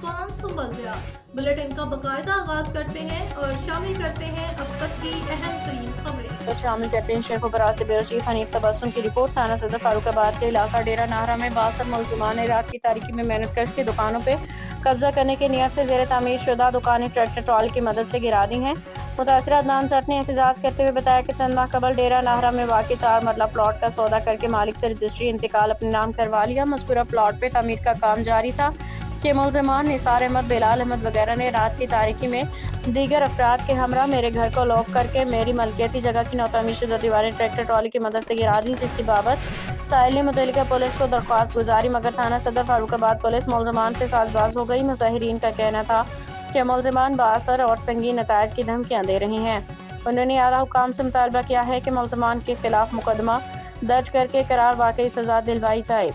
Irfan सुंबलजिया bulletin का बाकायदा आगाज करते हैं और शामिल करते हैं अब तक की अहम तरीन खबरें। तो शामिल करते हैं शेख बरा से बेरशीफ हनीफ तबस्सुम की रिपोर्ट। थाना सदर फारुखाबाद के इलाका डेरा नाहरा में 62 मुलजमान ने रात की तारीकी में मेहनत कश की दुकानों पे कब्जा करने की नीयत से जेर तामीर शुदा दुकानें ट्रैक्टर ट्रॉली की मदद से गिरा दी हैं। मुतासरा अदनान जट ने एहतजाज करते हुए बताया कि चंद माह कबल डेरा नाहरा में वाक़ई 4 मरला प्लॉट का सौदा करके मालिक से रजिस्ट्री इंतकाल अपने नाम करवा लिया। मज़कूरा प्लॉट पे तामीर का काम जारी था कि मुलजमान निसार अहमद, बिलाल अहमद वगैरह ने रात की तारीकी में दीगर अफराद के हमरा मेरे घर को लॉक करके मेरी मलकियती जगह की नौतामीरशुदा दीवारें ट्रैक्टर ट्रॉली की मदद से गिरा दी, जिसकी बाबत साहिल ने मुतल्लिका पुलिस को दरख्वास्त गुजारी, मगर थाना सदर फारुखाबाद पुलिस मुलजमान से साजबाज हो गई। मुज़ाहिरीन का कहना था कि मुलजमान बाअसर और संगीन नताइज की धमकियां दे रहे हैं। उन्होंने आला हुकाम से मुतालबा किया है कि मुलजमान के खिलाफ मुकदमा दर्ज करके करार वाकई सजा दिलवाई जाए।